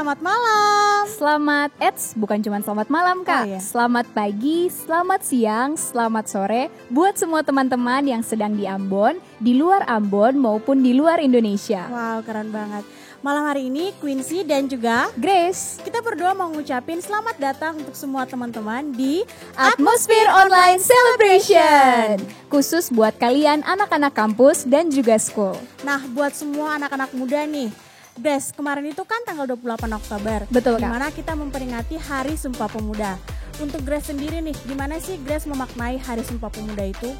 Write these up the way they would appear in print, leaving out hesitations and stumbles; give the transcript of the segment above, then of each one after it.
selamat malam. Bukan cuma selamat malam Kak. Oh, iya. Selamat pagi, selamat siang, selamat sore buat semua teman-teman yang sedang di Ambon, di luar Ambon maupun di luar Indonesia. Wow, keren banget. Malam hari ini Quincy dan juga Grace, kita berdua mau ngucapin selamat datang untuk semua teman-teman di Atmosphere Online Celebration. Khusus buat kalian anak-anak kampus dan juga school. Nah, buat semua anak-anak muda nih, Grace, kemarin itu kan tanggal 28 Oktober. Betul, Kak. Dimana kita memperingati Hari Sumpah Pemuda. Untuk Grace sendiri nih, gimana sih Grace memaknai Hari Sumpah Pemuda itu?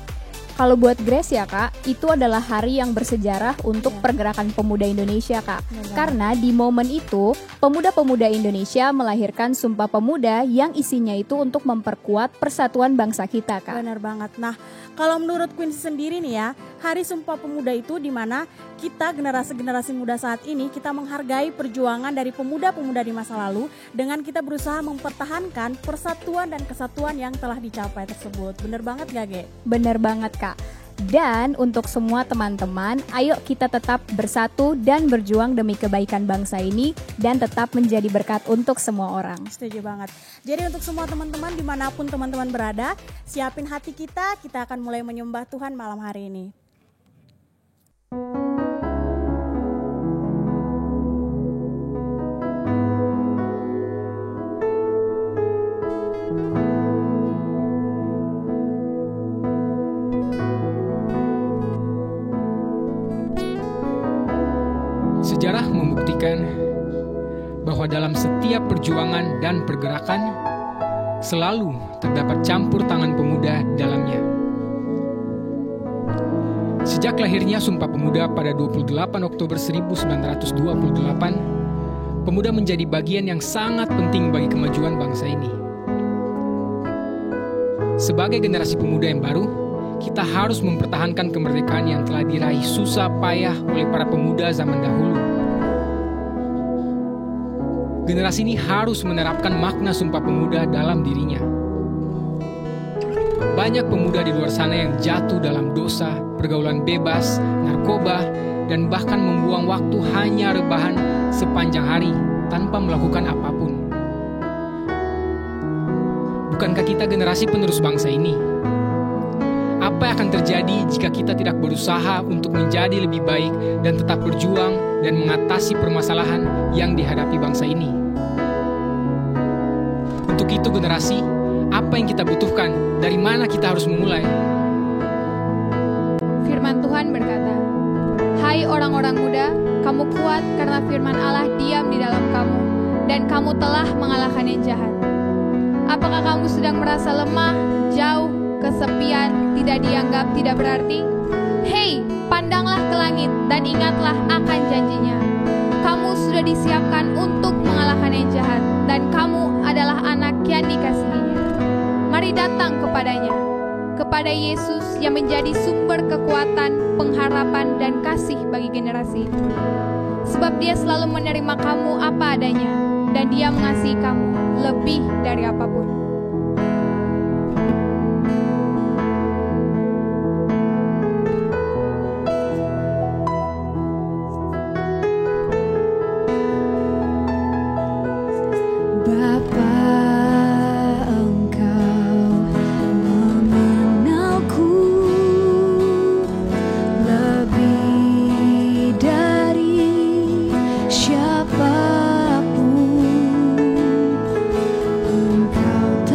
Kalau buat Grace ya Kak, itu adalah hari yang bersejarah untuk pergerakan pemuda Indonesia Kak. Karena di momen itu, pemuda-pemuda Indonesia melahirkan Sumpah Pemuda yang isinya itu untuk memperkuat persatuan bangsa kita Kak. Benar banget. Nah, kalau menurut Quincy sendiri nih ya, Hari Sumpah Pemuda itu di mana kita generasi-generasi muda saat ini kita menghargai perjuangan dari pemuda-pemuda di masa lalu dengan kita berusaha mempertahankan persatuan dan kesatuan yang telah dicapai tersebut. Benar banget gak, Ge? Bener banget Kak. Dan untuk semua teman-teman, ayo kita tetap bersatu dan berjuang demi kebaikan bangsa ini dan tetap menjadi berkat untuk semua orang. Setuju banget. Jadi untuk semua teman-teman dimanapun teman-teman berada, siapin hati kita akan mulai menyembah Tuhan malam hari ini. Sejarah membuktikan bahwa dalam setiap perjuangan dan pergerakan selalu terdapat campur tangan pemuda dalamnya. Sejak lahirnya Sumpah Pemuda pada 28 Oktober 1928, pemuda menjadi bagian yang sangat penting bagi kemajuan bangsa ini. Sebagai generasi pemuda yang baru, kita harus mempertahankan kemerdekaan yang telah diraih susah payah oleh para pemuda zaman dahulu. Generasi ini harus menerapkan makna Sumpah Pemuda dalam dirinya. Banyak pemuda di luar sana yang jatuh dalam dosa, pergaulan bebas, narkoba, dan bahkan membuang waktu hanya rebahan sepanjang hari tanpa melakukan apapun. Bukankah kita generasi penerus bangsa ini? Apa yang akan terjadi jika kita tidak berusaha untuk menjadi lebih baik dan tetap berjuang dan mengatasi permasalahan yang dihadapi bangsa ini? Untuk itu generasi, apa yang kita butuhkan? Dari mana kita harus memulai? Firman Tuhan berkata, "Hai orang-orang muda, kamu kuat karena firman Allah diam di dalam kamu, dan kamu telah mengalahkan yang jahat." Apakah kamu sedang merasa lemah, jauh, kesepian, tidak dianggap, tidak berarti? Hei, pandanglah ke langit dan ingatlah akan janjinya. Kamu sudah disiapkan untuk mengalahkan yang jahat, dan kamu adalah anak yang dikasihinya. Mari datang kepadanya, kepada Yesus yang menjadi sumber kekuatan, pengharapan, dan kasih bagi generasi itu. Sebab Dia selalu menerima kamu apa adanya, dan Dia mengasihi kamu lebih dari apapun. Siapapun engkau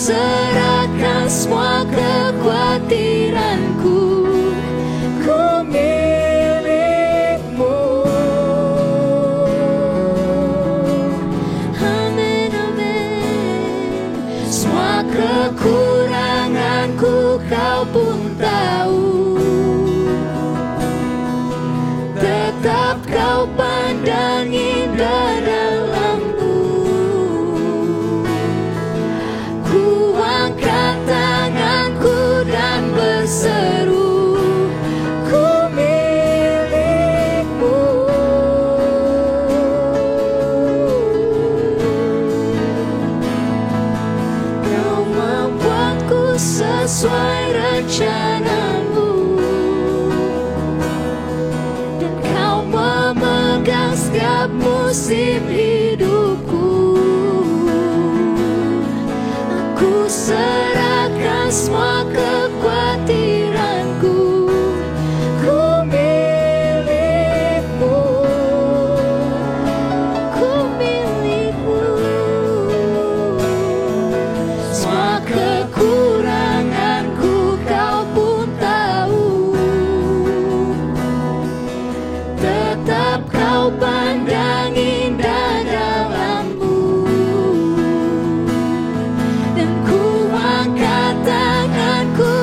serahkan semua kekhawatiranku, ku milikmu. Amin, amin. Semua kekuranganku kau pun tahu, tetap kau pandang indah dalamku. Ku angkat tanganku dan berseru, ku milikmu. Kau membuatku sesuai rencanamu, dan kau memegang setiap musim hidupku. Aku serahkan semua kekhawatiranku, ku milikmu, ku milikmu. Semua kekuranganku kau pun tahu, tetap kau pandang indah dalamku, dan ku angkat tanganku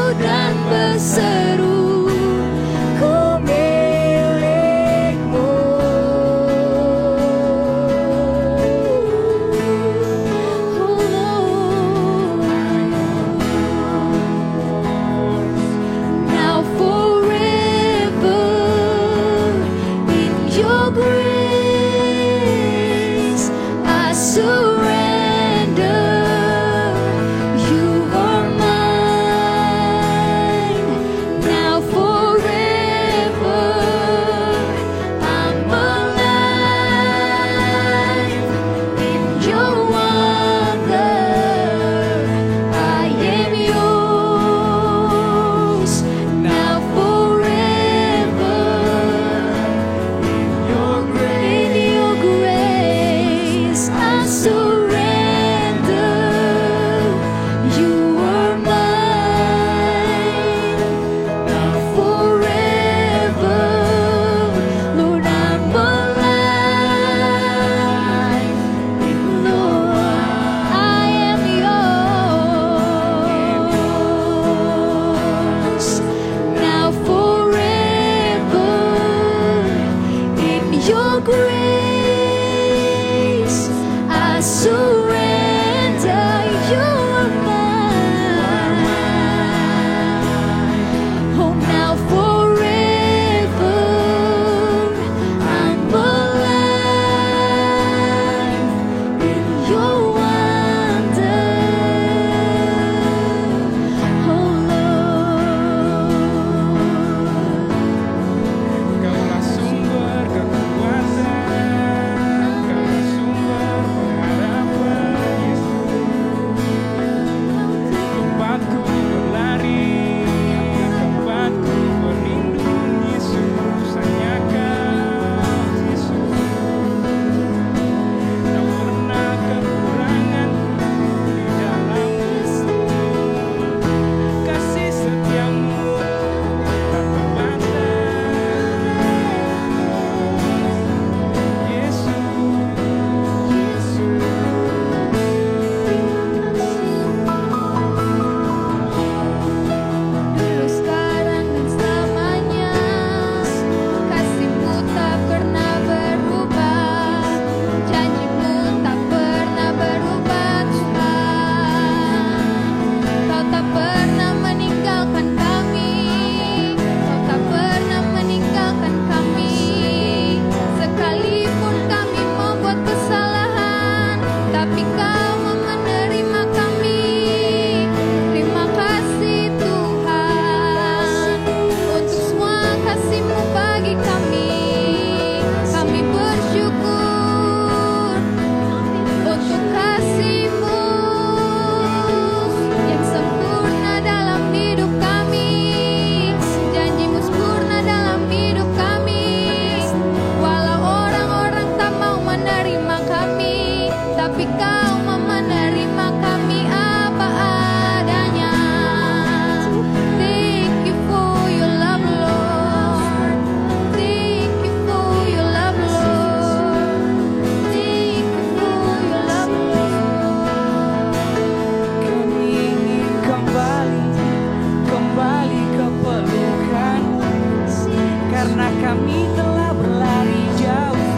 karena kami telah berlari jauh.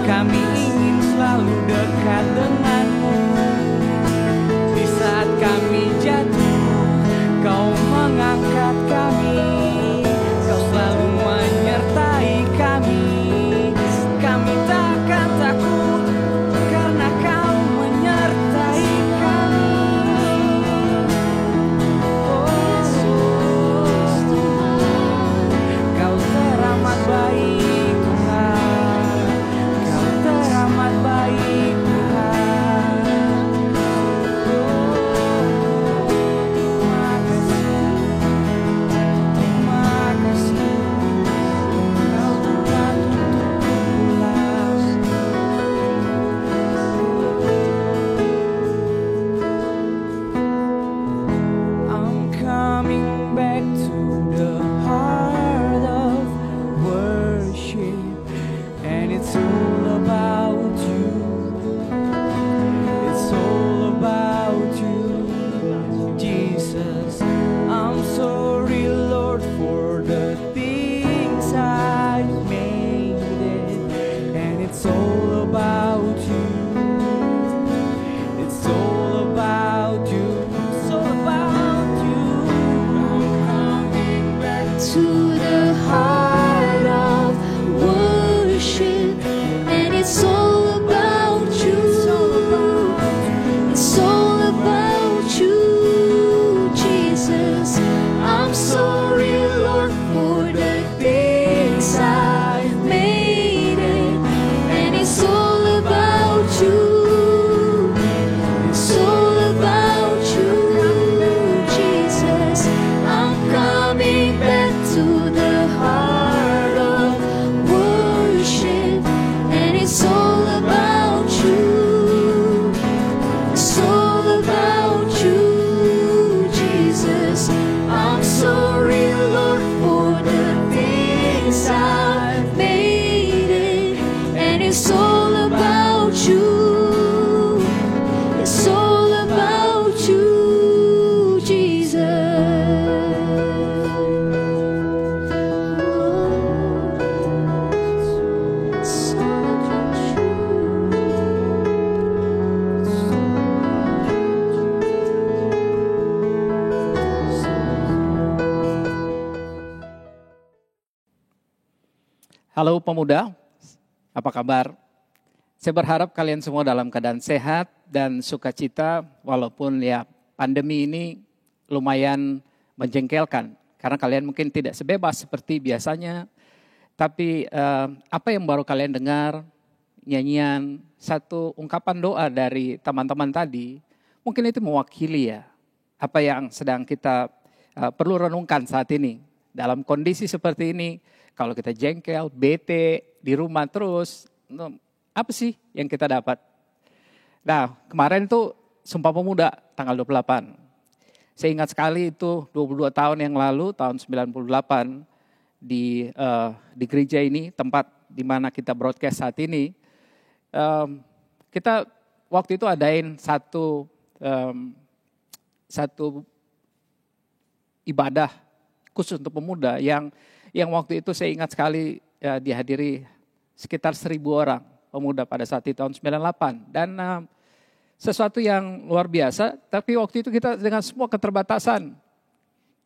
Kami ingin selalu dekat denganmu. Di saat kami jatuh, kau mengangkat kami. Kau selalu menyertai kami. Kami takkan takut karena kau menyertai kami. Kau teramat baik Tuhan. Kau teramat baik Tuhan. Terima kasih. Terima kasih. Kau Tuhan untuk pulang. I'm coming back to the heart of worship, and it's all about you. It's all about you, Jesus. I'm sorry, Lord, for the things I've made it, and it's all about you. It's all about you. It's all about you. I'm coming back To the heart of worship, and it's all about you. It's all about you, Jesus. I'm sorry, Lord, for the things I've made it, and it's all about you. It's all about you, Jesus. I'm coming back to the heart of worship, and it's all about you. It's all about you, Jesus. I'm sorry, Lord, for the things I've made it, and it's all about you. It's all about you, Jesus. It's all about Halo pemuda, apa kabar? Saya berharap kalian semua dalam keadaan sehat dan sukacita walaupun ya pandemi ini lumayan menjengkelkan. Karena kalian mungkin tidak sebebas seperti biasanya. Tapi apa yang baru kalian dengar, nyanyian, satu ungkapan doa dari teman-teman tadi, mungkin itu mewakili ya apa yang sedang kita perlu renungkan saat ini. Dalam kondisi seperti ini, kalau kita jengkel, bete, di rumah terus, apa sih yang kita dapat? Nah, kemarin itu Sumpah Pemuda tanggal 28. Saya ingat sekali itu 22 tahun yang lalu, tahun 98, di gereja ini, tempat di mana kita broadcast saat ini. Kita waktu itu adain satu ibadah khusus untuk pemuda yang waktu itu saya ingat sekali dihadiri sekitar 1.000 orang pemuda pada saat itu tahun 98. Dan sesuatu yang luar biasa, tapi waktu itu kita dengan semua keterbatasan.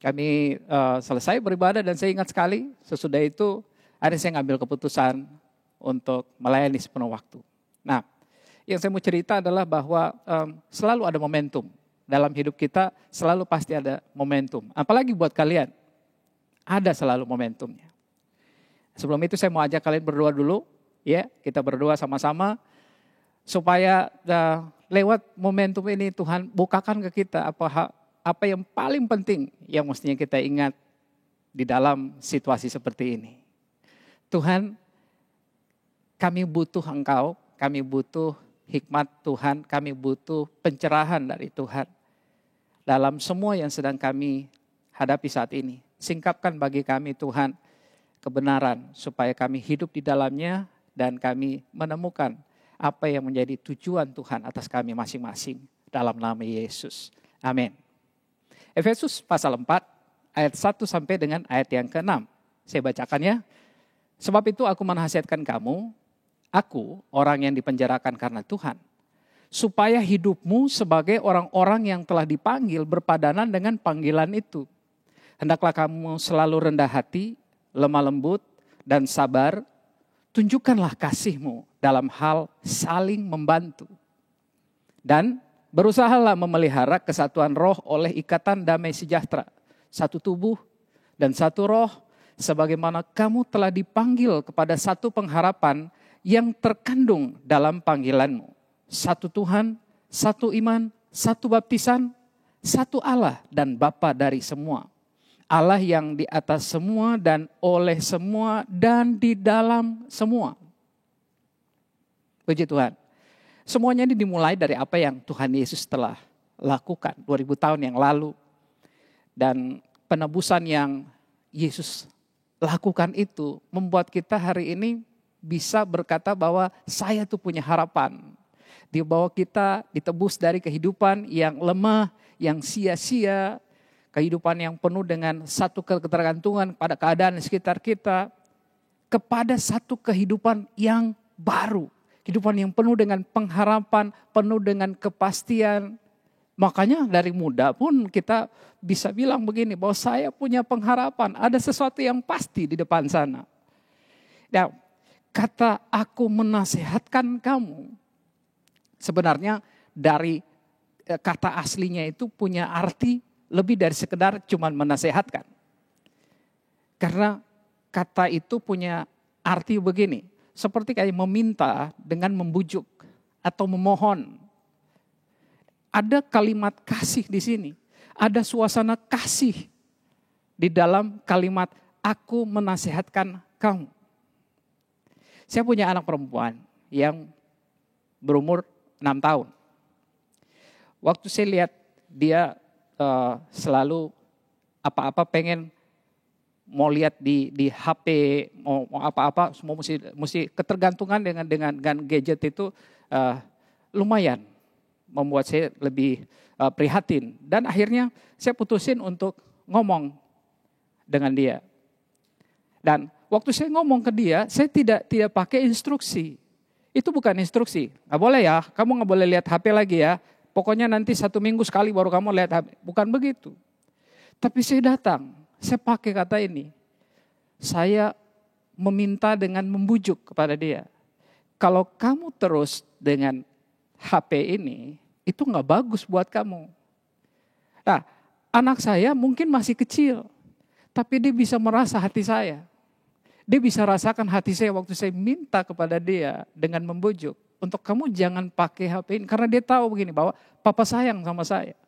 Kami selesai beribadah dan saya ingat sekali sesudah itu ada saya ngambil keputusan untuk melayani sepenuh waktu. Nah, yang saya mau cerita adalah bahwa selalu ada momentum. Dalam hidup kita selalu pasti ada momentum. Apalagi buat kalian. Ada selalu momentumnya. Sebelum itu saya mau ajak kalian berdoa dulu. Ya, kita berdoa sama-sama. Supaya lewat momentum ini Tuhan bukakan ke kita apa yang paling penting yang mestinya kita ingat di dalam situasi seperti ini. Tuhan, kami butuh Engkau, kami butuh hikmat Tuhan, kami butuh pencerahan dari Tuhan. Dalam semua yang sedang kami hadapi saat ini. Singkapkan bagi kami Tuhan kebenaran supaya kami hidup di dalamnya dan kami menemukan apa yang menjadi tujuan Tuhan atas kami masing-masing dalam nama Yesus. Amin. Efesus pasal 4 ayat 1 sampai dengan ayat yang ke-6. Saya bacakan ya. Sebab itu aku menasihatkan kamu, aku orang yang dipenjarakan karena Tuhan, supaya hidupmu sebagai orang-orang yang telah dipanggil berpadanan dengan panggilan itu. Hendaklah kamu selalu rendah hati, lemah lembut, dan sabar. Tunjukkanlah kasihmu dalam hal saling membantu. Dan berusahalah memelihara kesatuan roh oleh ikatan damai sejahtera. Satu tubuh dan satu roh, sebagaimana kamu telah dipanggil kepada satu pengharapan yang terkandung dalam panggilanmu. Satu Tuhan, satu iman, satu baptisan, satu Allah dan Bapa dari semua. Allah yang di atas semua dan oleh semua dan di dalam semua. Puji Tuhan. Semuanya ini dimulai dari apa yang Tuhan Yesus telah lakukan 2000 tahun yang lalu. Dan penebusan yang Yesus lakukan itu membuat kita hari ini bisa berkata bahwa saya tuh punya harapan. Di bawah kita ditebus dari kehidupan yang lemah, yang sia-sia, kehidupan yang penuh dengan satu ketergantungan pada keadaan di sekitar kita, kepada satu kehidupan yang baru. Kehidupan yang penuh dengan pengharapan, penuh dengan kepastian. Makanya dari muda pun kita bisa bilang begini, bahwa saya punya pengharapan, ada sesuatu yang pasti di depan sana. Nah, kata aku menasehatkan kamu, sebenarnya dari kata aslinya itu punya arti lebih dari sekedar cuman menasehatkan. Karena kata itu punya arti begini, seperti kayak meminta dengan membujuk atau memohon. Ada kalimat kasih di sini, ada suasana kasih di dalam kalimat aku menasehatkan kamu. Saya punya anak perempuan yang berumur 6 tahun. Waktu saya lihat dia selalu apa-apa pengen mau lihat di HP, mau apa-apa, semua mesti ketergantungan dengan gadget itu lumayan membuat saya lebih prihatin. Dan akhirnya saya putusin untuk ngomong dengan dia. Dan waktu saya ngomong ke dia, saya tidak pakai instruksi. Itu bukan instruksi. Nggak boleh ya, kamu nggak boleh lihat HP lagi ya. Pokoknya nanti 1 minggu sekali baru kamu lihat HP. Bukan begitu. Tapi saya datang, saya pakai kata ini. Saya meminta dengan membujuk kepada dia. Kalau kamu terus dengan HP ini, itu gak bagus buat kamu. Nah, anak saya mungkin masih kecil. Tapi dia bisa merasa hati saya. Dia bisa rasakan hati saya waktu saya minta kepada dia dengan membujuk. Untuk kamu jangan pakai HP ini. Karena dia tahu begini, bahwa papa sayang sama saya.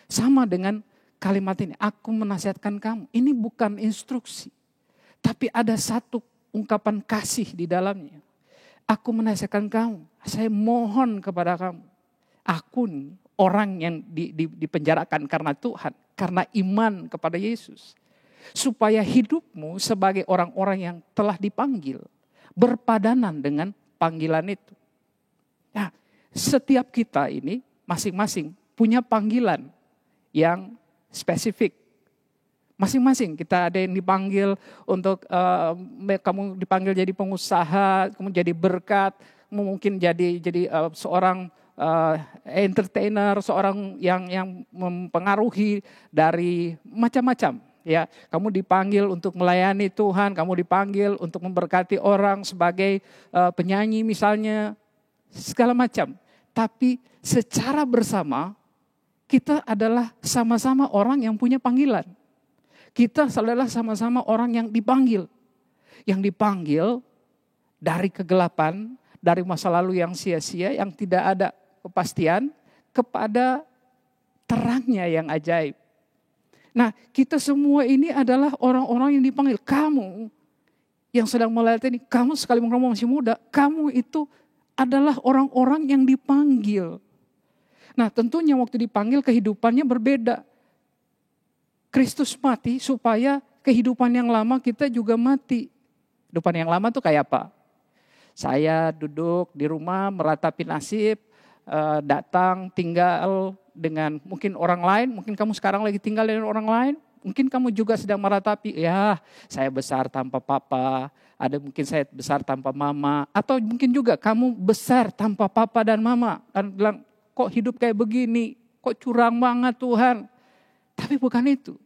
Sama dengan kalimat ini, aku menasihatkan kamu. Ini bukan instruksi. Tapi ada satu ungkapan kasih di dalamnya. Aku menasihatkan kamu, saya mohon kepada kamu. Aku nih, orang yang dipenjarakan karena Tuhan. Karena iman kepada Yesus. Supaya hidupmu sebagai orang-orang yang telah dipanggil. Berpadanan dengan panggilan itu. Nah, setiap kita ini masing-masing punya panggilan yang spesifik. Masing-masing kita ada yang dipanggil untuk kamu dipanggil jadi pengusaha, kamu jadi berkat, kamu mungkin jadi seorang entertainer, seorang yang mempengaruhi dari macam-macam. Ya, kamu dipanggil untuk melayani Tuhan, kamu dipanggil untuk memberkati orang sebagai penyanyi misalnya, segala macam. Tapi secara bersama kita adalah sama-sama orang yang punya panggilan. Kita adalah sama-sama orang yang dipanggil. Yang dipanggil dari kegelapan, dari masa lalu yang sia-sia, yang tidak ada kepastian, kepada terangnya yang ajaib. Nah, kita semua ini adalah orang-orang yang dipanggil. Kamu yang sedang melayani, kamu sekali kamu masih muda, kamu itu adalah orang-orang yang dipanggil. Nah, tentunya waktu dipanggil kehidupannya berbeda. Kristus mati supaya kehidupan yang lama kita juga mati. Kehidupan yang lama tuh kayak apa? Saya duduk di rumah meratapi nasib, datang tinggal dengan mungkin orang lain, mungkin kamu sekarang lagi tinggal dengan orang lain, Mungkin kamu juga sedang meratapi, ya saya besar tanpa papa, ada mungkin saya besar tanpa mama, atau mungkin juga kamu besar tanpa papa dan mama. Dan bilang, kok hidup kayak begini, kok curang banget Tuhan. Tapi bukan itu.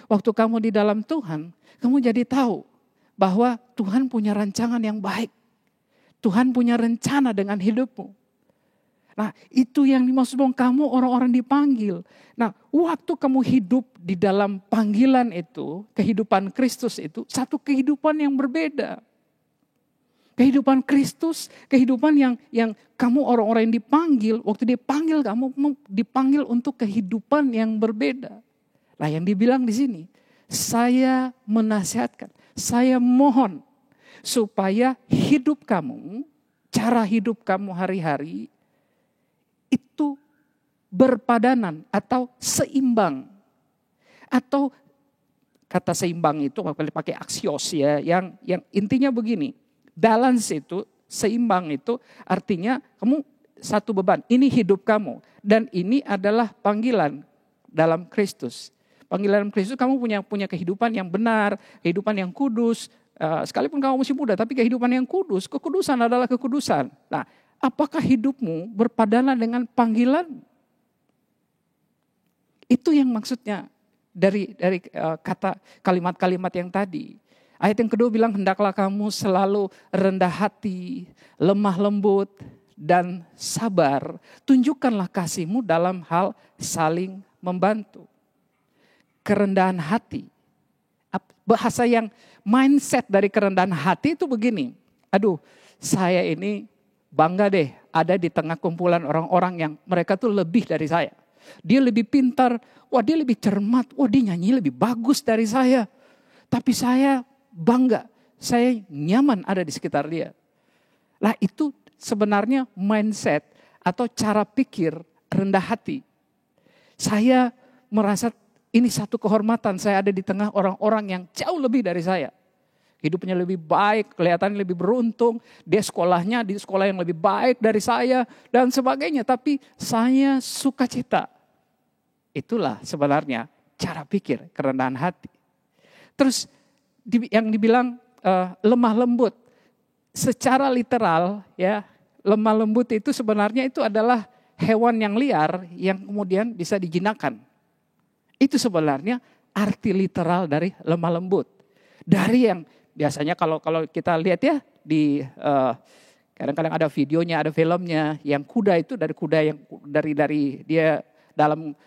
Waktu kamu di dalam Tuhan, kamu jadi tahu bahwa Tuhan punya rancangan yang baik. Tuhan punya rencana dengan hidupmu. Nah, itu yang dimaksud kamu orang-orang dipanggil. Nah, waktu kamu hidup di dalam panggilan itu, kehidupan Kristus itu, satu kehidupan yang berbeda. Kehidupan Kristus, kehidupan yang kamu orang-orang yang dipanggil, waktu dipanggil kamu dipanggil untuk kehidupan yang berbeda. Nah, yang dibilang di sini, saya menasihatkan, saya mohon supaya hidup kamu, cara hidup kamu hari-hari itu berpadanan atau seimbang. Atau kata seimbang itu pakai aksios ya, yang intinya begini. Balance itu, seimbang itu artinya kamu satu beban. Ini hidup kamu dan ini adalah panggilan dalam Kristus. Panggilan Kristus, kamu punya kehidupan yang benar, kehidupan yang kudus. Sekalipun kamu masih muda, tapi kehidupan yang kudus, kekudusan adalah kekudusan. Nah, apakah hidupmu berpadanan dengan panggilan? Itu yang maksudnya dari kata kalimat-kalimat yang tadi. Ayat yang kedua bilang, hendaklah kamu selalu rendah hati, lemah lembut, dan sabar. Tunjukkanlah kasihmu dalam hal saling membantu. Kerendahan hati. Bahasa yang mindset dari kerendahan hati itu begini. Aduh, saya ini bangga deh ada di tengah kumpulan orang-orang yang mereka tuh lebih dari saya. Dia lebih pintar, wah dia lebih cermat, wah dia nyanyi lebih bagus dari saya. Tapi saya bangga, saya nyaman ada di sekitar dia. Lah itu sebenarnya mindset atau cara pikir rendah hati. Saya merasa ini satu kehormatan, saya ada di tengah orang-orang yang jauh lebih dari saya. Hidupnya lebih baik, kelihatannya lebih beruntung. Dia sekolahnya di sekolah yang lebih baik dari saya dan sebagainya. Tapi saya sukacita. Itulah sebenarnya cara pikir kerendahan hati. Terus yang dibilang lemah lembut. Secara literal ya, lemah lembut itu sebenarnya itu adalah hewan yang liar yang kemudian bisa dijinakkan. Itu sebenarnya arti literal dari lemah lembut. Dari yang biasanya kalau kita lihat ya di kadang-kadang ada videonya, ada filmnya, yang kuda itu dari kuda yang dari dia dalam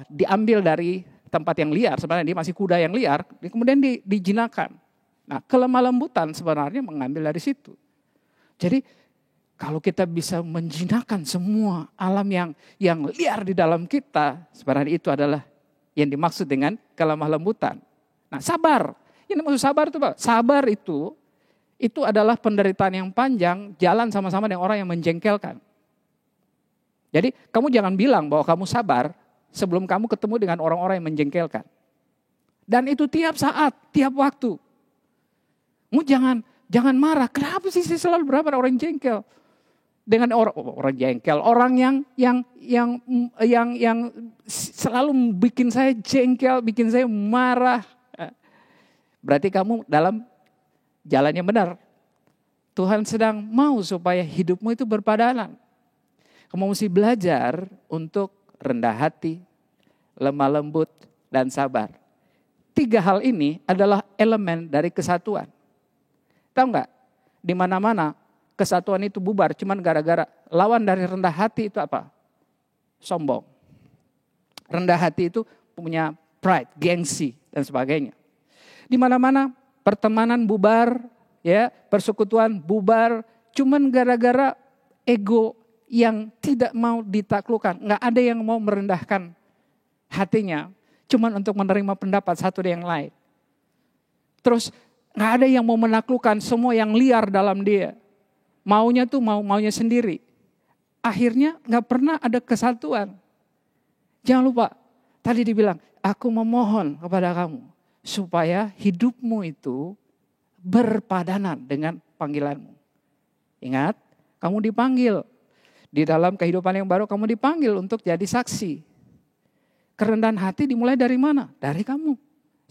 diambil dari tempat yang liar, sebenarnya dia masih kuda yang liar, kemudian dijinakan. Nah, kelemah lembutan sebenarnya mengambil dari situ. Jadi kalau kita bisa menjinakkan semua alam yang liar di dalam kita, sebenarnya itu adalah yang dimaksud dengan kelemah lembutan. Nah, sabar. Ini maksud sabar itu, Pak. Sabar itu adalah penderitaan yang panjang, jalan sama-sama dengan orang yang menjengkelkan. Jadi, kamu jangan bilang bahwa kamu sabar sebelum kamu ketemu dengan orang-orang yang menjengkelkan. Dan itu tiap saat, tiap waktu. Kamu jangan marah. Kenapa sih selalu berapa orang jengkel? Dengan orang jengkel, orang yang selalu bikin saya jengkel, bikin saya marah. Berarti kamu dalam jalan yang benar. Tuhan sedang mau supaya hidupmu itu berpadanan. Kamu mesti belajar untuk rendah hati, lemah lembut, dan sabar. 3 hal ini adalah elemen dari kesatuan. Tahu nggak? Di mana-mana kesatuan itu bubar cuman gara-gara lawan dari rendah hati itu apa? Sombong. Rendah hati itu punya pride, gengsi dan sebagainya. Di mana-mana pertemanan bubar, ya, persekutuan bubar cuman gara-gara ego yang tidak mau ditaklukkan. Nggak ada yang mau merendahkan hatinya cuman untuk menerima pendapat satu dari yang lain. Terus nggak ada yang mau menaklukkan semua yang liar dalam dia. Maunya tuh maunya sendiri. Akhirnya nggak pernah ada kesatuan. Jangan lupa, tadi dibilang, aku memohon kepada kamu supaya hidupmu itu berpadanan dengan panggilanmu. Ingat, kamu dipanggil. Di dalam kehidupan yang baru kamu dipanggil untuk jadi saksi. Kerendahan hati dimulai dari mana? Dari kamu.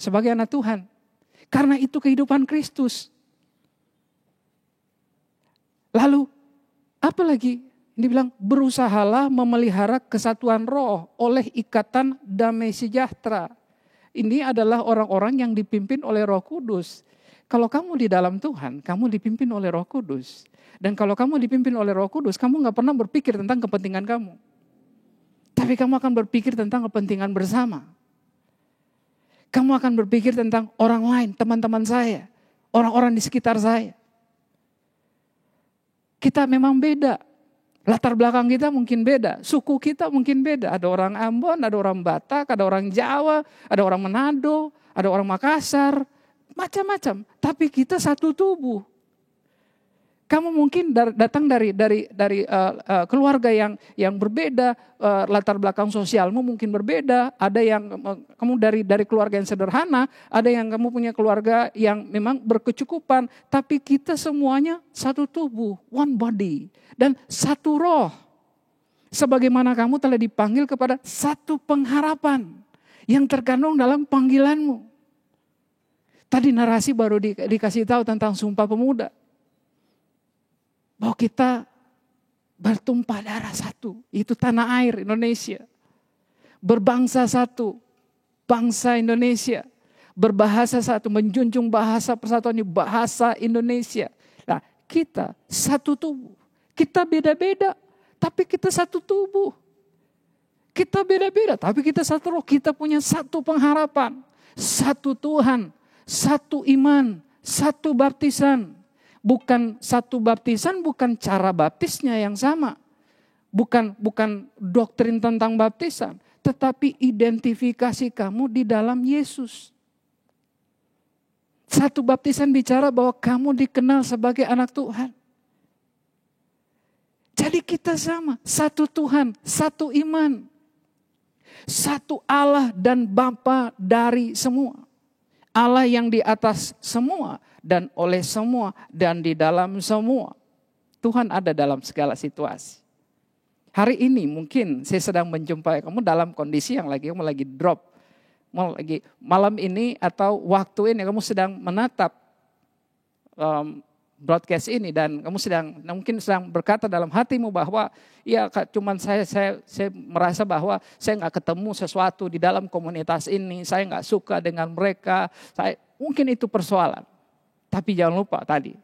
sebagai anak Tuhan. Karena itu kehidupan Kristus. Lalu apa lagi? Ini bilang berusahalah memelihara kesatuan roh oleh ikatan damai sejahtera. Ini adalah orang-orang yang dipimpin oleh Roh Kudus. Kalau kamu di dalam Tuhan, kamu dipimpin oleh Roh Kudus. Dan kalau kamu dipimpin oleh Roh Kudus, kamu gak pernah berpikir tentang kepentingan kamu. Tapi kamu akan berpikir tentang kepentingan bersama. Kamu akan berpikir tentang orang lain, teman-teman saya, orang-orang di sekitar saya. Kita memang beda. Latar belakang kita mungkin beda, suku kita mungkin beda. Ada orang Ambon, ada orang Batak, ada orang Jawa, ada orang Manado, ada orang Makassar, macam-macam. Tapi kita satu tubuh. Kamu mungkin datang dari keluarga yang berbeda, latar belakang sosialmu mungkin berbeda. Ada yang kamu dari keluarga yang sederhana, ada yang kamu punya keluarga yang memang berkecukupan. Tapi kita semuanya satu tubuh, one body, dan satu roh. Sebagaimana kamu telah dipanggil kepada satu pengharapan yang terkandung dalam panggilanmu. Tadi narasi baru dikasih tahu tentang Sumpah Pemuda. Bahwa kita bertumpah darah satu, itu tanah air Indonesia. Berbangsa satu, bangsa Indonesia. Berbahasa satu, menjunjung bahasa persatuan ini, bahasa Indonesia. Nah, kita satu tubuh. Kita beda-beda, tapi kita satu tubuh. Kita beda-beda, tapi kita satu roh. Kita punya satu pengharapan, satu Tuhan, satu iman, satu baptisan. Bukan satu baptisan, bukan cara baptisnya yang sama. Bukan doktrin tentang baptisan. Tetapi identifikasi kamu di dalam Yesus. Satu baptisan bicara bahwa kamu dikenal sebagai anak Tuhan. Jadi kita sama. Satu Tuhan, satu iman. Satu Allah dan Bapa dari semua. Allah yang di atas semua dan oleh semua dan di dalam semua. Tuhan ada dalam segala situasi. Hari ini mungkin saya sedang menjumpai kamu dalam kondisi yang kamu lagi drop. Malam ini atau waktu ini kamu sedang menatap broadcast ini dan kamu mungkin sedang berkata dalam hatimu bahwa ya cuman saya merasa bahwa saya nggak ketemu sesuatu di dalam komunitas ini, saya nggak suka dengan mereka, mungkin itu persoalan. Tapi jangan lupa tadi,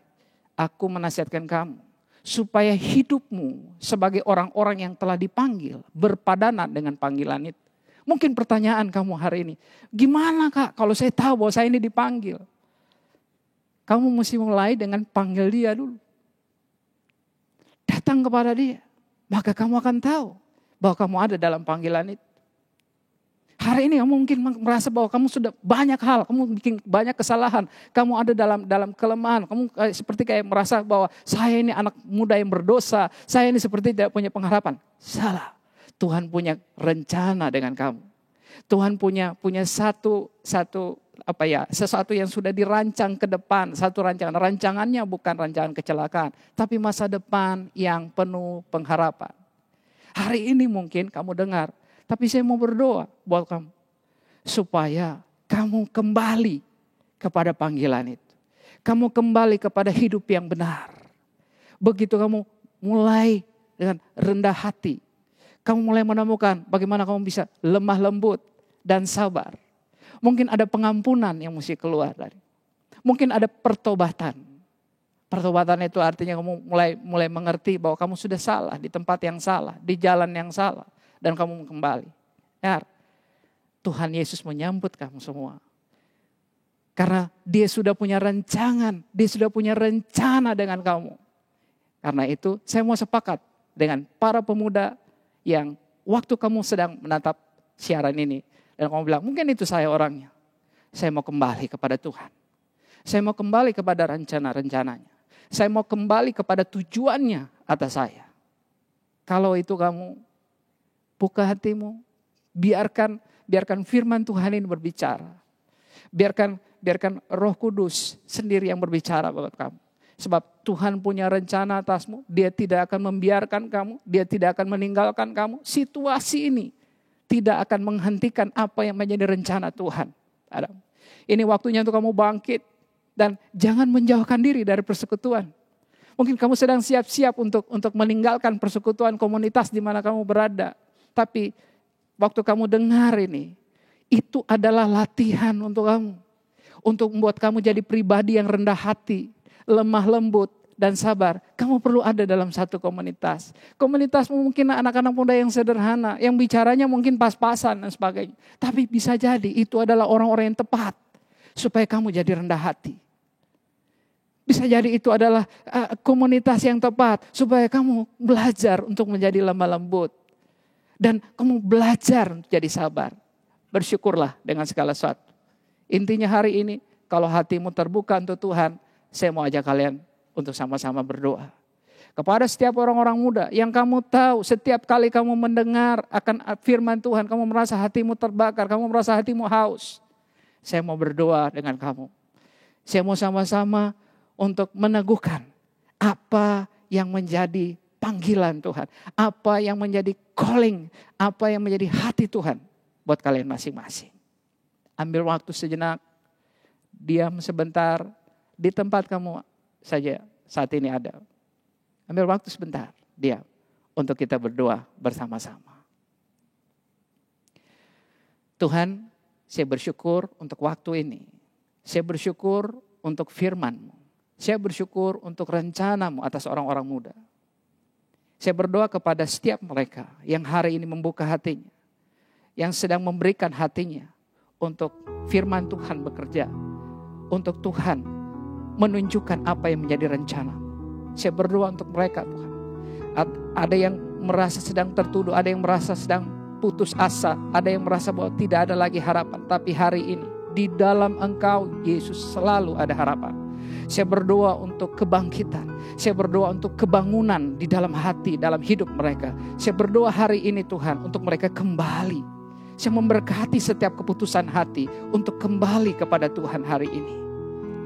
aku menasihatkan kamu supaya hidupmu sebagai orang-orang yang telah dipanggil berpadanan dengan panggilan itu. Mungkin pertanyaan kamu hari ini, gimana Kak kalau saya tahu bahwa saya ini dipanggil? Kamu mesti mulai dengan panggil dia dulu. Datang kepada dia. Maka kamu akan tahu bahwa kamu ada dalam panggilan itu. Hari ini kamu mungkin merasa bahwa kamu sudah banyak hal. Kamu bikin banyak kesalahan. Kamu ada dalam kelemahan. Kamu seperti kayak merasa bahwa saya ini anak muda yang berdosa. Saya ini seperti tidak punya pengharapan. Salah. Tuhan punya rencana dengan kamu. Tuhan punya sesuatu yang sudah dirancang ke depan, satu rancangan. Rancangannya bukan rancangan kecelakaan, tapi masa depan yang penuh pengharapan. Hari ini mungkin kamu dengar, tapi saya mau berdoa buat kamu. Supaya kamu kembali kepada panggilan itu. Kamu kembali kepada hidup yang benar. Begitu kamu mulai dengan rendah hati, kamu mulai menemukan bagaimana kamu bisa lemah lembut dan sabar. Mungkin ada pengampunan yang mesti keluar dari. Mungkin ada pertobatan. Pertobatan itu artinya kamu mulai mengerti bahwa kamu sudah salah di tempat yang salah, di jalan yang salah, dan kamu kembali. Ya, Tuhan Yesus menyambut kamu semua. Karena dia sudah punya rancangan, dia sudah punya rencana dengan kamu. Karena itu saya mau sepakat dengan para pemuda yang waktu kamu sedang menatap siaran ini. Dan kamu bilang, mungkin itu saya orangnya. Saya mau kembali kepada Tuhan. Saya mau kembali kepada rencana-rencananya. Saya mau kembali kepada tujuannya atas saya. Kalau itu kamu, buka hatimu. Biarkan firman Tuhan ini berbicara. Biarkan Roh Kudus sendiri yang berbicara buat kamu. Sebab Tuhan punya rencana atasmu. Dia tidak akan membiarkan kamu. Dia tidak akan meninggalkan kamu. Situasi ini tidak akan menghentikan apa yang menjadi rencana Tuhan. Ini waktunya untuk kamu bangkit. Dan jangan menjauhkan diri dari persekutuan. Mungkin kamu sedang siap-siap untuk meninggalkan persekutuan komunitas di mana kamu berada. Tapi waktu kamu dengar ini, itu adalah latihan untuk kamu. Untuk membuat kamu jadi pribadi yang rendah hati, lemah lembut, dan sabar. Kamu perlu ada dalam satu komunitas. Komunitas mungkin anak-anak muda yang sederhana, yang bicaranya mungkin pas-pasan dan sebagainya. Tapi bisa jadi itu adalah orang-orang yang tepat. Supaya kamu jadi rendah hati. Bisa jadi itu adalah komunitas yang tepat. Supaya kamu belajar untuk menjadi lemah lembut. Dan kamu belajar untuk jadi sabar. Bersyukurlah dengan segala sesuatu. Intinya hari ini, kalau hatimu terbuka untuk Tuhan, saya mau ajak kalian untuk sama-sama berdoa. Kepada setiap orang-orang muda yang kamu tahu, setiap kali kamu mendengar akan firman Tuhan, kamu merasa hatimu terbakar, kamu merasa hatimu haus. Saya mau berdoa dengan kamu. Saya mau sama-sama untuk meneguhkan apa yang menjadi panggilan Tuhan. Apa yang menjadi calling, apa yang menjadi hati Tuhan buat kalian masing-masing. Ambil waktu sejenak, diam sebentar di tempat kamu saja saat ini ada. Ambil waktu sebentar, diam, untuk kita berdoa bersama-sama. Tuhan, saya bersyukur untuk waktu ini. Saya bersyukur untuk firman-Mu. Saya bersyukur untuk rencana-Mu atas orang-orang muda. Saya berdoa kepada setiap mereka yang hari ini membuka hatinya. Yang sedang memberikan hatinya untuk firman Tuhan bekerja. Untuk Tuhan menunjukkan apa yang menjadi rencana. Saya berdoa untuk mereka Tuhan. Ada yang merasa sedang tertuduh, ada yang merasa sedang putus asa, ada yang merasa bahwa tidak ada lagi harapan. Tapi hari ini di dalam Engkau Yesus selalu ada harapan. Saya berdoa untuk kebangkitan. Saya berdoa untuk kebangunan di dalam hati, dalam hidup mereka. Saya berdoa hari ini Tuhan untuk mereka kembali. Saya memberkati setiap keputusan hati untuk kembali kepada Tuhan hari ini.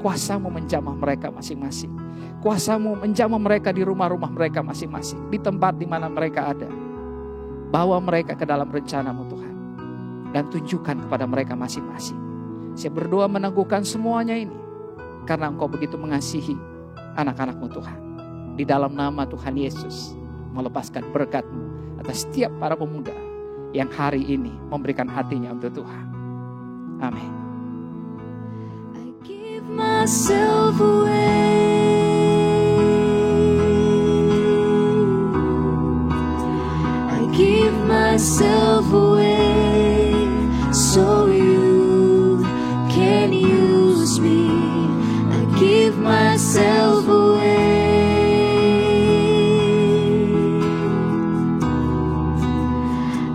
Kuasa-Mu menjamah mereka masing-masing. Kuasa-Mu menjamah mereka di rumah-rumah mereka masing-masing. Di tempat di mana mereka ada. Bawa mereka ke dalam rencana-Mu Tuhan. Dan tunjukkan kepada mereka masing-masing. Saya berdoa meneguhkan semuanya ini. Karena Engkau begitu mengasihi anak-anak-Mu Tuhan. Di dalam nama Tuhan Yesus. Melepaskan berkat-Mu atas setiap para pemuda. Yang hari ini memberikan hatinya untuk Tuhan. Amin. Myself away. I give myself away so you can use me. I give myself away.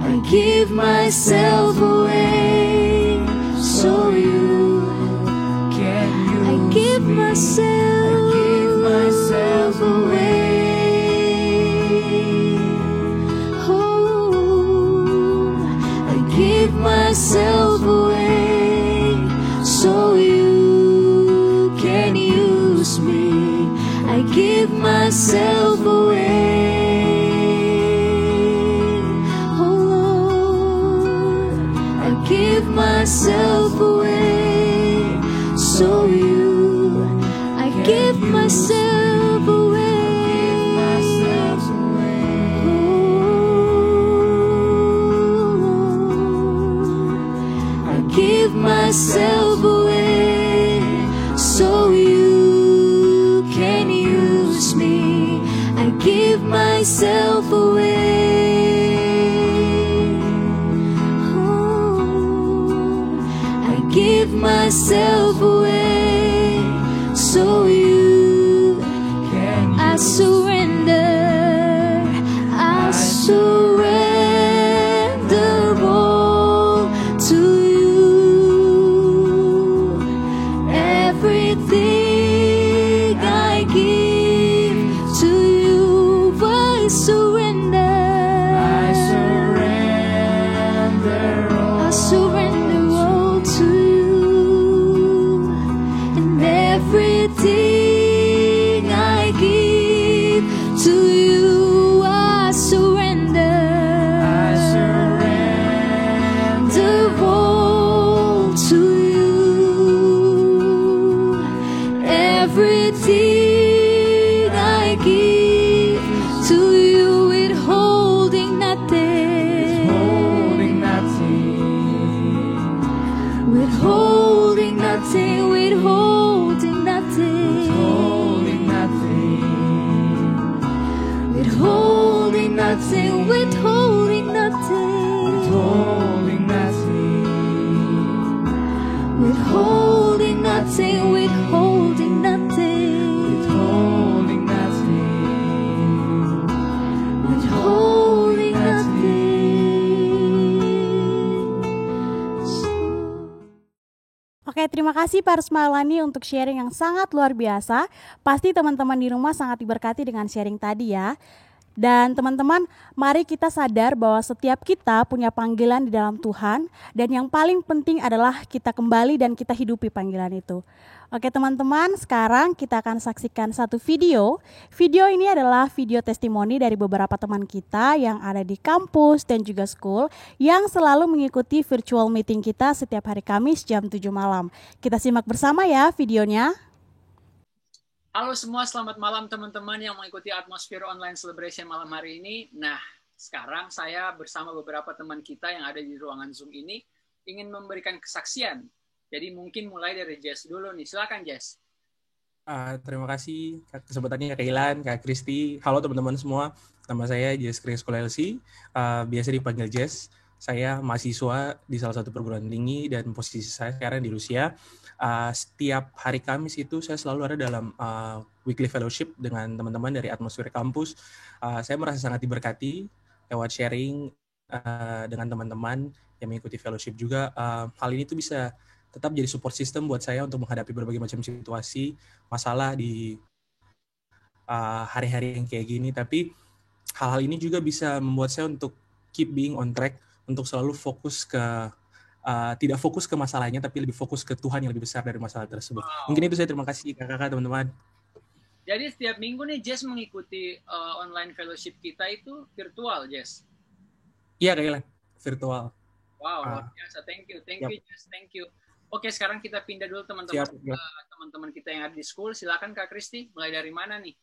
I give myself away so you give myself away. Oh, I give myself away so you can use me. I give myself away. Oh Lord, I give myself away so you give myself away. I give myself away so you can use me. I give myself away. Oh, I give myself away so you can. I surrender. I surrender all to you. Everything I give to you. I surrender. I surrender all. I surrender all to you. And everything I give to you, I surrender. I surrender all to you. everything I give to you, withholding nothing, Holding nothing, withholding nothing, withholding nothing, holding nothing, withholding nothing, withholding nothing, holding nothing, withholding nothing, withholding nothing, holding nothing, withholding nothing. Oke, terima kasih Pak Rusmalani untuk sharing yang sangat luar biasa. Pasti teman-teman di rumah sangat diberkati dengan sharing tadi ya. Dan teman-teman, mari kita sadar bahwa setiap kita punya panggilan di dalam Tuhan. Dan yang paling penting adalah kita kembali dan kita hidupi panggilan itu. Oke teman-teman, sekarang kita akan saksikan satu video. Video ini adalah video testimoni dari beberapa teman kita yang ada di kampus dan juga school yang selalu mengikuti virtual meeting kita setiap hari Kamis jam 7 malam. Kita simak bersama ya videonya. Halo semua, selamat malam teman-teman yang mengikuti Atmosphere Online Celebration malam hari ini. Nah, sekarang saya bersama beberapa teman kita yang ada di ruangan Zoom ini ingin memberikan kesaksian. Jadi mungkin mulai dari Jess dulu nih. Silakan Jess. Terima kasih kesempatannya Kak Ilan, Kak Kristi. Halo teman-teman semua, nama saya Jess Krisko LC, biasa dipanggil Jess. Saya mahasiswa di salah satu perguruan tinggi dan posisi saya sekarang di Rusia. Setiap hari Kamis itu saya selalu ada dalam weekly fellowship dengan teman-teman dari Atmosphere Kampus. Saya merasa sangat diberkati lewat sharing dengan teman-teman yang mengikuti fellowship juga. Hal ini tuh bisa tetap jadi support system buat saya untuk menghadapi berbagai macam situasi, masalah di hari-hari yang kayak gini. Tapi hal-hal ini juga bisa membuat saya untuk keep being on track, untuk selalu fokus ke tidak fokus ke masalahnya, tapi lebih fokus ke Tuhan yang lebih besar dari masalah tersebut. Wow. Mungkin itu saya, terima kasih kakak-kakak, teman-teman. Jadi setiap minggu nih Jess mengikuti online fellowship kita itu virtual, Jess. Iya Kak Ilan, virtual. Wow, luar biasa. Thank you Jess, thank you. Oke, sekarang kita pindah dulu teman-teman teman-teman kita yang ada di school. Silakan Kak Kristi, mulai dari mana nih?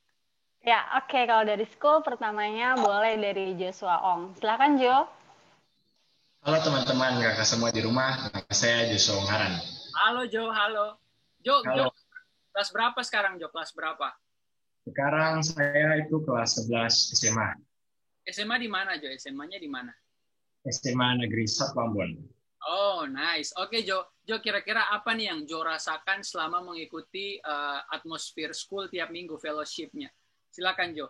Ya, oke. Kalau dari school, pertamanya boleh dari Joshua Ong. Silakan Jo. Halo teman-teman, kakak semua di rumah. Nama saya Joshua Ong Haran. Halo Jo, halo. Jo, Halo. kelas berapa sekarang Jo? Kelas berapa? Sekarang saya itu kelas 11 SMA. SMA di mana Jo? SMA-nya di mana? SMA Negeri 1 Ambon. Oh, nice. Oke Jo, kira-kira apa nih yang Jo rasakan selama mengikuti Atmosphere School tiap minggu fellowship-nya? Silakan Jo.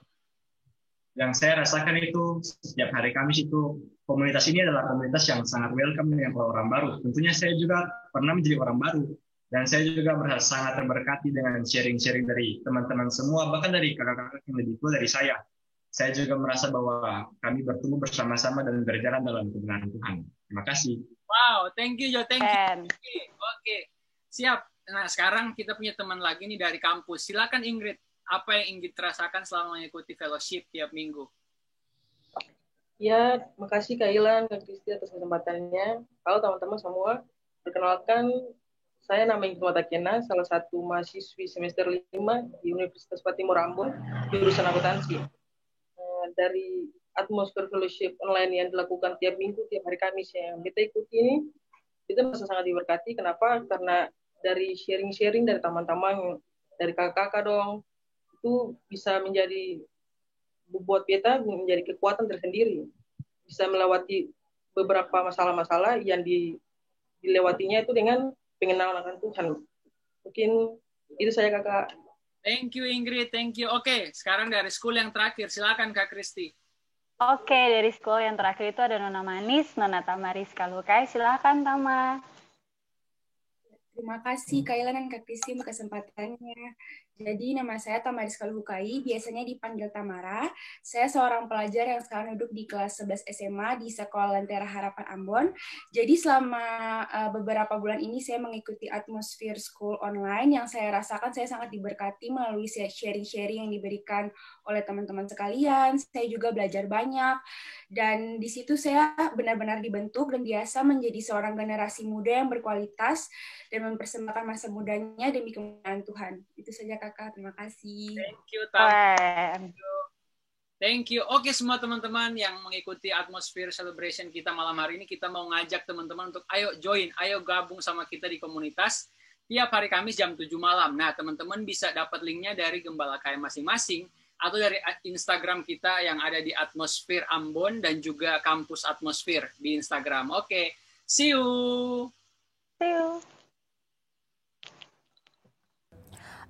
Yang saya rasakan itu setiap hari Kamis itu komunitas ini adalah komunitas yang sangat welcome dengan orang baru. Tentunya saya juga pernah menjadi orang baru dan saya juga merasa sangat terberkati dengan sharing-sharing dari teman-teman semua, bahkan dari kakak-kakak yang lebih tua dari saya. Saya juga merasa bahwa kami bertumbuh bersama-sama dan berjalan dalam kebenaran Tuhan. Terima kasih. Wow, thank you Jo, thank you. Oke. Siap. Nah, sekarang kita punya teman lagi nih dari kampus. Silakan Ingrid. Apa yang Ingrid rasakan selama mengikuti fellowship tiap minggu? Ya, makasih Kak Ilan, Kak Kristi atas kesempatannya. Halo teman-teman semua, perkenalkan saya nama Ingrid Matakena, salah satu mahasiswi semester 5 di Universitas Patimur Ambon, jurusan akuntansi. Dari Atmosphere Fellowship online yang dilakukan tiap minggu, tiap hari Kamis yang kita ikuti ini, kita merasa sangat diberkati. Kenapa? Karena dari sharing-sharing dari teman-teman, dari kakak-kakak dong, itu bisa menjadi buat kita menjadi kekuatan tersendiri, bisa melewati beberapa masalah-masalah yang dilewatinya itu dengan pengenalan akan Tuhan. Mungkin itu saya kakak. Thank you Ingrid, thank you. Oke, sekarang dari school yang terakhir, silakan Kak Kristi. Oke, dari school yang terakhir itu ada Nona Manis, Nona Tamaris Kalukai. Silakan Tama. Terima kasih Kak Ilan dan Kak Kristi untuk kesempatannya. Jadi nama saya Tamaris Kalukai, biasanya dipanggil Tamara. Saya seorang pelajar yang sekarang duduk di kelas 11 SMA di Sekolah Lentera Harapan Ambon. Jadi selama beberapa bulan ini saya mengikuti Atmosphere School online yang saya rasakan saya sangat diberkati melalui sharing-sharing yang diberikan oleh teman-teman sekalian. Saya juga belajar banyak dan di situ saya benar-benar dibentuk dan biasa menjadi seorang generasi muda yang berkualitas dan dan mempersembahkan masa mudanya demi kemuliaan Tuhan. Itu saja kakak, terima kasih. Thank you, Tam. Thank you. Oke, semua teman-teman yang mengikuti atmosfer celebration kita malam hari ini, kita mau ngajak teman-teman untuk ayo join, ayo gabung sama kita di komunitas tiap hari Kamis jam 7 malam. Nah, teman-teman bisa dapat linknya dari Gembala KM masing-masing atau dari Instagram kita yang ada di Atmosfer Ambon dan juga Kampus Atmosfer di Instagram. Oke, see you. See you.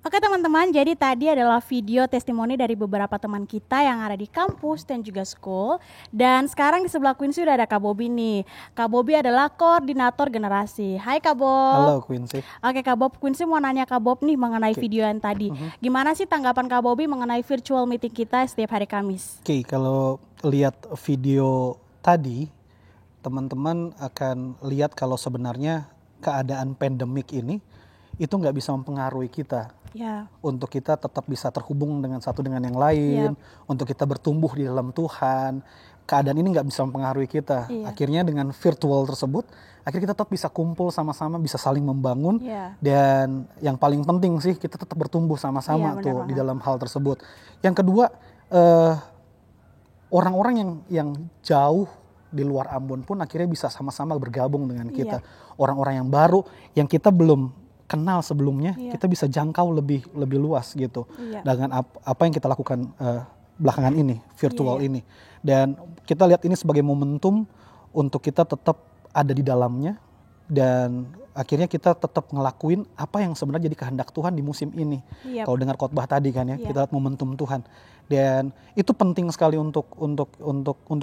Oke teman-teman, jadi tadi adalah video testimoni dari beberapa teman kita yang ada di kampus dan juga school. Dan sekarang di sebelah Quincy udah ada Kak Bobby nih. Kak Bobby adalah koordinator generasi. Hai Kak Bob. Halo Quincy. Oke Kak Bob, Quincy mau nanya Kak Bob nih mengenai video yang tadi. Gimana sih tanggapan Kak Bobby mengenai virtual meeting kita setiap hari Kamis? Oke, kalau lihat video tadi, teman-teman akan lihat kalau sebenarnya keadaan pandemik ini itu nggak bisa mempengaruhi kita. Untuk kita tetap bisa terhubung dengan satu dengan yang lain, untuk kita bertumbuh di dalam Tuhan. Keadaan ini nggak bisa mempengaruhi kita. Akhirnya dengan virtual tersebut, akhirnya kita tetap bisa kumpul sama-sama, bisa saling membangun. Dan yang paling penting sih, kita tetap bertumbuh sama-sama tuh di dalam hal tersebut. Yang kedua, orang-orang yang jauh di luar Ambon pun akhirnya bisa sama-sama bergabung dengan kita. Orang-orang yang baru, yang kita belum kenal sebelumnya, kita bisa jangkau lebih luas gitu dengan apa yang kita lakukan belakangan ini, virtual ini. Dan kita lihat ini sebagai momentum untuk kita tetap ada di dalamnya dan akhirnya kita tetap ngelakuin apa yang sebenarnya jadi kehendak Tuhan di musim ini. Kalau dengar khotbah tadi kan ya, kita lihat momentum Tuhan. Dan itu penting sekali untuk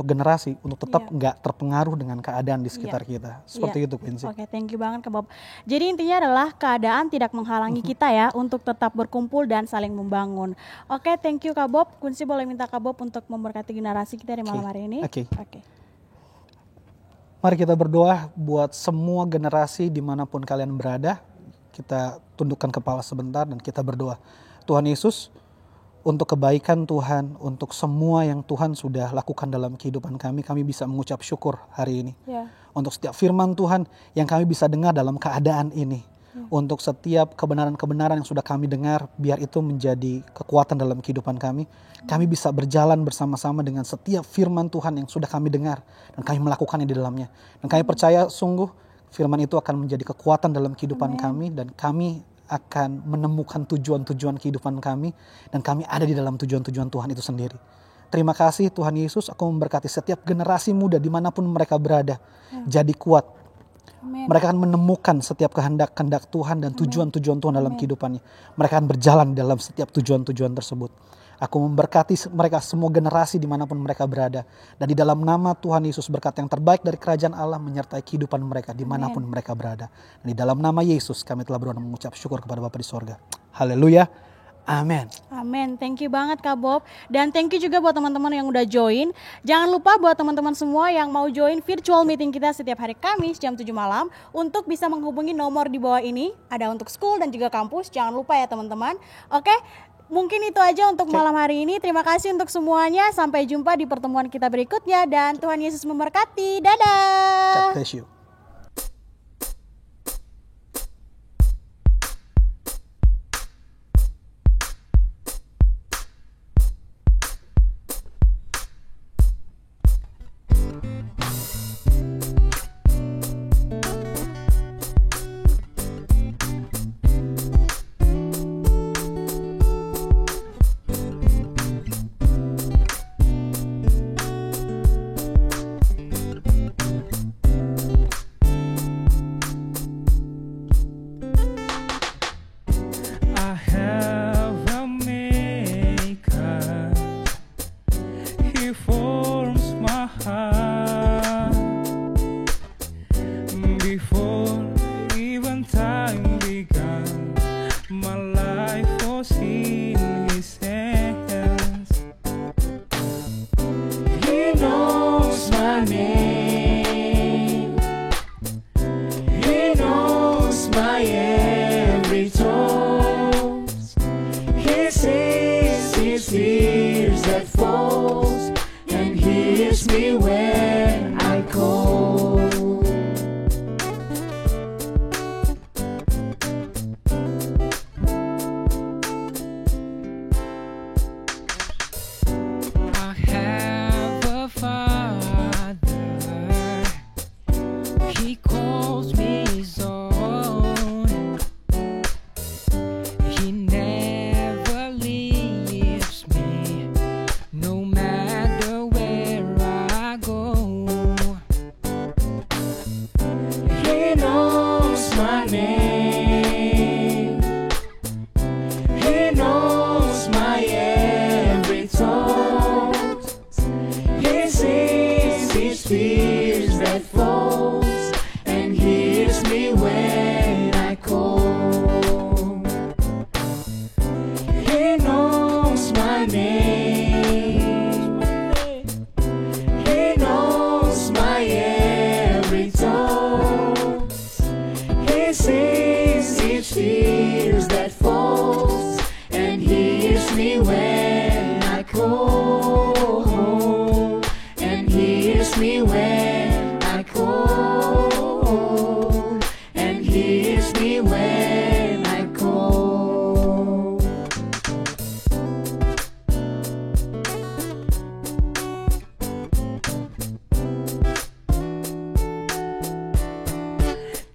generasi, untuk tetap nggak terpengaruh dengan keadaan di sekitar kita. Seperti itu Quincy. Oke, thank you banget Kak Bob. Jadi intinya adalah keadaan tidak menghalangi kita ya untuk tetap berkumpul dan saling membangun. Oke, thank you Kak Bob. Quincy boleh minta Kak Bob untuk memberkati generasi kita di malam hari ini. Oke. Mari kita berdoa buat semua generasi dimanapun kalian berada. Kita tundukkan kepala sebentar dan kita berdoa. Tuhan Yesus, untuk kebaikan Tuhan, untuk semua yang Tuhan sudah lakukan dalam kehidupan kami bisa mengucap syukur hari ini. Untuk setiap firman Tuhan yang kami bisa dengar dalam keadaan ini. Untuk setiap kebenaran-kebenaran yang sudah kami dengar, biar itu menjadi kekuatan dalam kehidupan kami. Kami bisa berjalan bersama-sama dengan setiap firman Tuhan yang sudah kami dengar. Dan kami melakukannya di dalamnya. Dan kami percaya sungguh firman itu akan menjadi kekuatan dalam kehidupan kami. Dan kami akan menemukan tujuan-tujuan kehidupan kami. Dan kami ada di dalam tujuan-tujuan Tuhan itu sendiri. Terima kasih Tuhan Yesus, aku memberkati setiap generasi muda dimanapun mereka berada. Jadi kuat. Mereka akan menemukan setiap kehendak-kehendak Tuhan dan tujuan-tujuan Tuhan dalam kehidupannya. Mereka akan berjalan dalam setiap tujuan-tujuan tersebut. Aku memberkati mereka semua generasi dimanapun mereka berada. Dan di dalam nama Tuhan Yesus berkat yang terbaik dari kerajaan Allah menyertai kehidupan mereka dimanapun mereka berada. Dan di dalam nama Yesus kami telah berdoa dan mengucap syukur kepada Bapa di sorga. Haleluya. Amin. Amin. Thank you banget Kak Bob. Dan thank you juga buat teman-teman yang udah join. Jangan lupa buat teman-teman semua yang mau join virtual meeting kita setiap hari Kamis jam 7 malam. Untuk bisa menghubungi nomor di bawah ini. Ada untuk school dan juga kampus. Jangan lupa ya teman-teman. Oke. Mungkin itu aja untuk malam hari ini. Terima kasih untuk semuanya. Sampai jumpa di pertemuan kita berikutnya. Dan Tuhan Yesus memberkati. Dadah. God bless you. my name. He knows my every thought. He sees each tears that falls, and he hears me when I call, and he hears me when I call, and he hears me when I call.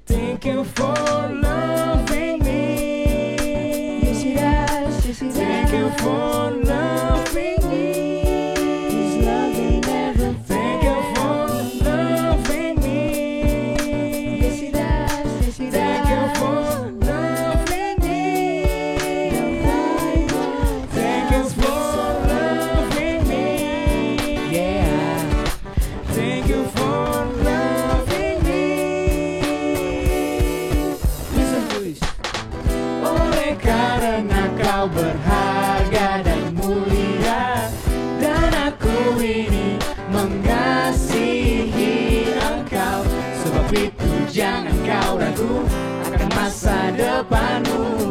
Thank you for loving me. Yes, he does. Yes, he does. Thank you for loving me. His loving never fails. Thank you for loving me. Yes, he does. Yes, he does. Thank you for loving me. Thank you for loving me. Yeah. Thank you for loving me. Listen please. Oleh karena kau berharga dan mulia, dan aku ini mengasihi engkau. Sebab itu jangan kau ragu akan masa depanmu.